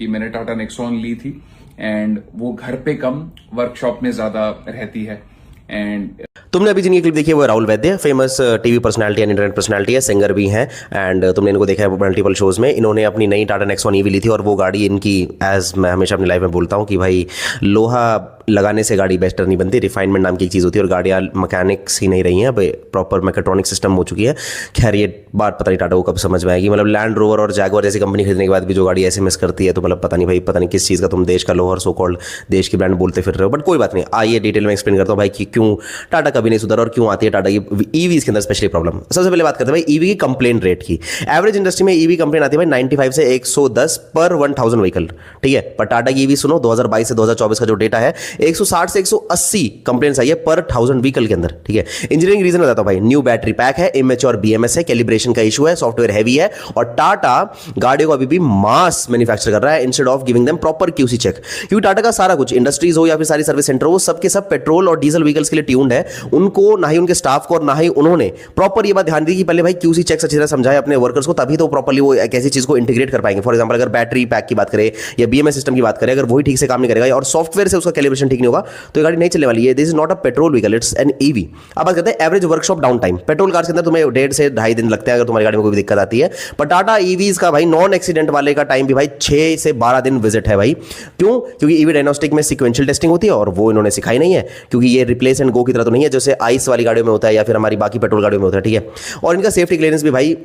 कि मैंने टाटा नेक्सॉन ली थी एंड वो घर पे कम वर्कशॉप में ज्यादा रहती है। एंड तुमने अभी जिनकी क्लिप देखी है वो Rahul Vaidya, famous TV personality and internet personality है, सिंगर भी हैं एंड तुमने इनको देखा है मल्टीपल शोज में। इन्होंने अपनी नई टाटा नेक्सॉन ईवी ली थी और वो गाड़ी इनकी, एज मैं हमेशा अपनी लाइफ में बोलता हूँ कि भाई लोहा लगाने से गाड़ी बेस्टर नहीं बनती, रिफाइनमेंट नाम की एक चीज़ होती है और गाड़ियाँ मैकेनिक्स ही नहीं रही हैं, अब प्रॉपर मैकेट्रॉनिक सिस्टम हो चुकी है। खैर ये बात पता नहीं टाटा को कब समझ में आएगी, मतलब लैंड रोवर और जैगुआर जैसी कंपनी खरीदने के बाद भी जो गाड़ी ऐसे मिस करती है तो मतलब पता नहीं भाई, पता नहीं किस चीज़ का तुम देश का लोहा और सो कॉल्ड देश की ब्रांड बोलते फिर रहे हो। बट कोई बात नहीं, आइए डिटेल में एक्सप्लेन करता हूँ भाई कि क्यों टाटा कभी नहीं सुधरा और क्यों आती है टाटा की ईवीज के अंदर स्पेशली प्रॉब्लम। सबसे पहले बात करते हैं भाई ईवी की कंप्लेंट रेट की। एवरेज इंडस्ट्री में ईवी कंप्लेंट आती है भाई 95 से 110 पर 1000 व्हीकल, ठीक है। पर टाटा की ईवी सुनो 2022 से 2024 का जो डेटा है 160 से 180 कंप्लेंट्स आई है पर 1000 व्हीकल के अंदर, ठीक है। इंजीनियरिंग रीजन बताता हूं भाई, न्यू बैटरी पैक है, इमेच्योर बीएमएस है, कैलिब्रेशन का इशू है, सॉफ्टवेयर हैवी है और टाटा गाड़ियों को अभी भी मास मैन्युफैक्चर कर रहा है instead of giving them proper QC check. क्योंकि टाटा का सारा कुछ इंडस्ट्रीज हो या फिर सारी सर्विस सेंटर हो, सब के सब पेट्रोल और डीजल व्हीकल्स के लिए ट्यून्ड है। उनको ना ही उनके स्टाफ को और ना ही उन्होंने प्रॉपर ये बात ध्यान दी कि पहले भाई क्यूसी चेक अच्छी तरह समझाए अपने वर्कर्स को, तभी तो प्रॉपर्ली वो एक ऐसी चीज को इंटीग्रेट कर पाएंगे। फॉर एग्जांपल अगर बैटरी पैक की बात करें या बीएमएस सिस्टम की बात करें, अगर वही ठीक से काम नहीं करेगा और सॉफ्टवेयर से उसका कैलिब्रेशन ठीक नहीं होगा तो ये गाड़ी नहीं चलने वाली है। This is not a petrol vehicle, it's an EV. अब बात करते हैं average workshop down time. Petrol car के अंदर तुम्हें 1.5 से 2.5 दिन लगते हैं अगर तुम्हारी गाड़ी में कोई दिक्कत आती है, पर टाटा ईवीज का भाई नॉन एक्सीडेंट वाले का टाइम भी भाई 6 से 12 दिन विजिट है भाई। क्यों? क्योंकि ईवी डायग्नोस्टिक में सीक्वेंशियल टेस्टिंग होती है और वो इन्होंने सिखाई नहीं है, क्योंकि ये रिप्लेस एंड गो की तरह तो नहीं है जैसे आइस वाली गाड़ियों में होता है या फिर हमारी बाकी पेट्रोल गाड़ियों में होता है, ठीक है। और इनका सेफ्टी क्लियरेंस भी भाई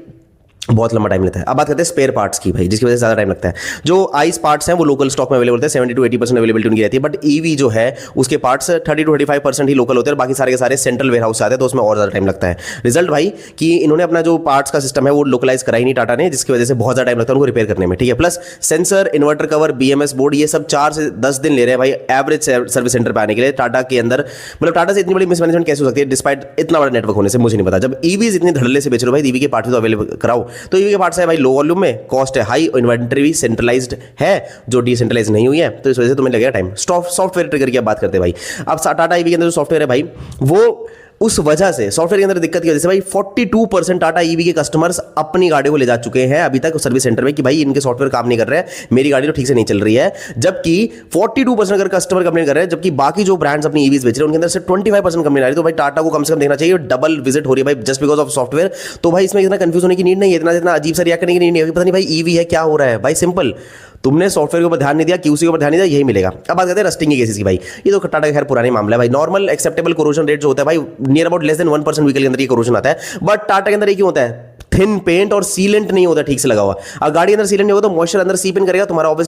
बहुत लंबा टाइम लेता है। अब बात करते हैं स्पेयर पार्ट्स की भाई, जिसकी वजह से ज़्यादा टाइम लगता है। जो आइस पार्ट्स हैं वो लोकल स्टॉक में अवेलेबल होते हैं, 70 to 80% अवेलेबिलिटी उनकी रहती है। बट ईवी जो है उसके पार्ट्स 30 to 35% ही लोकल होते हैं और बाकी सारे के सारे सेंट्रल वेयर हाउस से आते हैं, तो उसमें और ज़्यादा टाइम लगता है। रिजल्ट भाई कि इन्होंने अपना जो पार्ट्स का सिस्टम है वो लोकलाइज करा ही नहीं टाटा ने, जिसकी वजह से बहुत ज़्यादा टाइम लगता है उनको रिपेयर करने में, ठीक है। Plus sensor, inverter cover, BMS board, ये सब 4 से 10 दिन ले रहे हैं भाई एवरेज सर्विस सेंटर पर आने के लिए टाटा के अंदर। मतलब टाटा से इतनी बड़ी मिसमैनेजमेंट कैसे हो सकती है डिस्पाइट इतना बड़ा नेटवर्क होने से, मुझे नहीं पता। जब ईवीज इतने धड़ल्ले से बेच रहे हो भाई, ईवी के पार्ट्स तो अवेलेबल कराओ। तो ईवी के पार्ट्स है भाई लो वॉल्यूम में, कॉस्ट है हाई, इन्वेंटरी भी सेंट्रलाइज्ड है जो डिसेंट्रलाइज नहीं हुई है, तो इस वजह से तुम्हें लगेगा टाइम। सॉफ्टवेयर ट्रिगर की बात करते हैं भाई। अब टाटा ईवी के अंदर जो सॉफ्टवेयर है भाई, वो उस वजह से सॉफ्टवेयर के अंदर दिक्कत की वजह से भाई 42% टाटा ईवी के कस्टमर्स अपनी गाड़ी को ले जा चुके हैं अभी तक सर्विस सेंटर में कि भाई इनके सॉफ्टवेयर काम नहीं कर रहे हैं, मेरी गाड़ी तो ठीक से नहीं चल रही है। जबकि 42% अगर कस्टमर कंप्लेन कर रहे हैं, जबकि बाकी जो ब्रांड्स अपनी ईवीज बेच रहे हैं उनके अंदर से 25% कंप्लेन आ रही है। तो भाई टाटा को कम से कम देखना चाहिए, डबल विजिट हो रही है भाई जस्ट बिकॉज ऑफ सॉफ्टवेयर। तो भाई इसमें इतना कंफ्यूज होने की नीड नहीं है, इतना अजीब सा रिएक्ट करने की नीड नहीं है, पता नहीं भाई ईवी है क्या हो रहा है। भाई सिंपल, तुमने सॉफ्टवेयर के ऊपर ध्यान नहीं दिया, क्यूसी के ऊपर ध्यान नहीं दिया, यही मिलेगा। अब बात करते हैं रस्टिंग के केसेस की भाई। ये तो टाटा का खैर पुरानी मामला है भाई। नॉर्मल एक्सेप्टेबल कोरोजन रेट जो होता है भाई near about less than 1% vehicle के अंदर ये कोरोजन आता है। बट टाटा के अंदर ये क्यों होता है? थिन पेंट और सीलेंट नहीं होता ठीक से लगा हुआ। अब गाड़ी अंदर सीलेंट नहीं होगा तो मॉइस्चर अंदर सीप इन करेगा, तुम्हारा